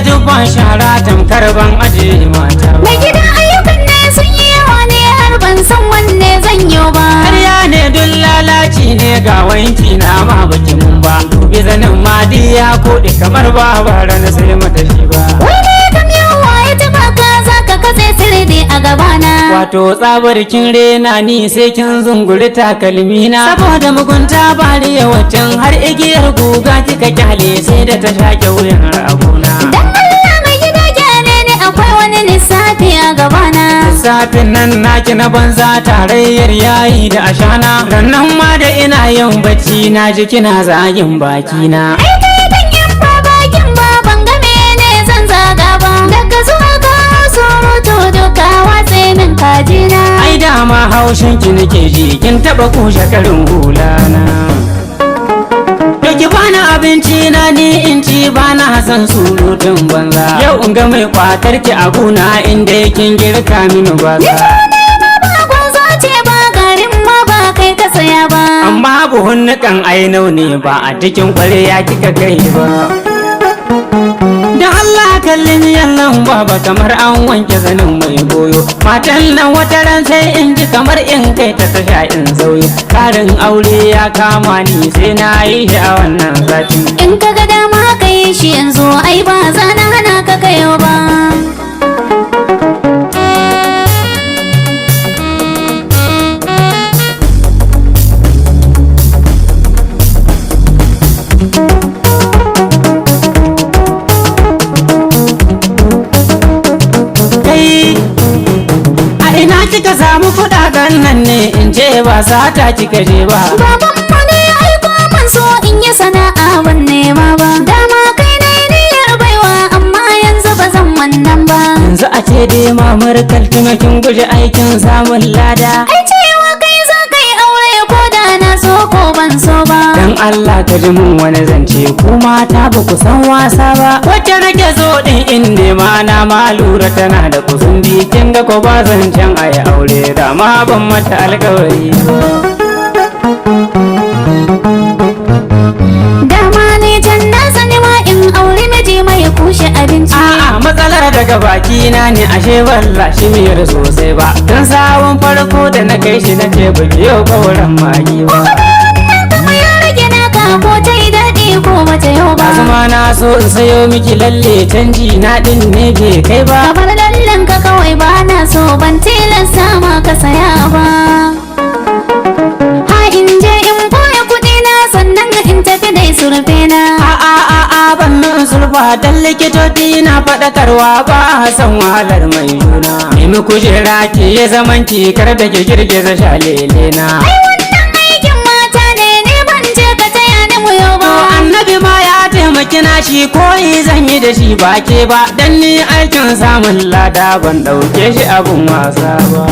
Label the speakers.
Speaker 1: dubban shara tamkar ban aje mata ba.
Speaker 2: Mai gida ayyukan ne sun yi yawa ne har ban san wanne zan yi ba.
Speaker 1: Karya ne duk lalaci ne ga wanki na ma baki mun ba. Dubi zanin madiya koɗi kamar babara na sai mata shi ba.
Speaker 2: Wai ne kam yawa ya taɓa ka za ka katse sirri a gabana.
Speaker 1: Wato tsabar kin rena ni sai kin zunguri takalmina. Saboda mugunta bari yawancin har igiyar guga kika kyale sai da ta shaƙe wuyan raguna.
Speaker 2: Dan Allah mai gida gyare ne akwai wani lissafi a gabana.
Speaker 1: Lissafin nan naki na banza tarayyar yayi da ashana. Rannan ma da ina yin bacci na ji kina zagin bakina.
Speaker 2: Ai kai dan yan ba bakin ba ban ga mene zan zaga ba. Daga zuwa ga surutu duka watse min kajina.
Speaker 1: Ai dama haushin ki nake ji kin taba kushe karin hulana. Ki bani abinci na ni in ci bana hasan surutun banza. Yau in ga mai kwatar ki a guna inda kin girka mini gwaza. Amma buhun nukan ainau ne ba a cikin kwarya kika kai ba. Da Allah kallin yallon baba kamar an wanke zanin mai goyo. Matan nan wata ran sai in ji kamar in kai ta tasha in sauyo. Karin aure ya kama ni sai na yi shi a wannan sati.
Speaker 2: In ka ga dama ka yi shi yanzu ai ba za na hana ka kayo ba.
Speaker 1: Kika samu kudaden nan ne in je ba sata kika je ba.
Speaker 2: Baban mu ne aiko man so in yi sana'a ban nema ba. Dama kai ne niyyar baiwa amma yanzu ba zan wannan ba.
Speaker 1: Yanzu a ce dai mamar kaltuna kin guje aikin samun lada.
Speaker 2: Ai cewa kai za ka yi aure ko da na so ko ban so ba.
Speaker 1: Dan Allah ka ji mun wani zance ku mata ba ku san wasa ba. Wacce nake so din in nema na ma lura tana da kusundi. Kin ga ko ba zancen ayi aure da ma ban mata alƙawari.
Speaker 2: Dama ne can na sani ma in aure miji mai kushe abinci.
Speaker 1: A'a matsalar daga baki na ne ashe balla shi miyar sosai ba. Dan sawun farko da na kai shi na ce ba yau kauran magi ba.
Speaker 2: Ko ta yi daɗi ko bata yau ba.
Speaker 1: Azuma na so in sayo miki lalle canji na ɗin ne bai kai ba.
Speaker 2: Bar lallen ka kawai ba na so ban tilasta ma ka saya ba. Ha in je in boye kuɗi na sannan in tafi dai surfe na.
Speaker 1: A ban nan sulfa dan likitoci na faɗakarwa ba a san wahalar mai juna. Nemi kujera ki ya zaman ki kar da ki girgiza shalele na. Annabi ma ya taimaki na shi koyi zan yi da shi ba ke ba. Dan ni aikin samun lada ban ɗauke shi abun wasa ba.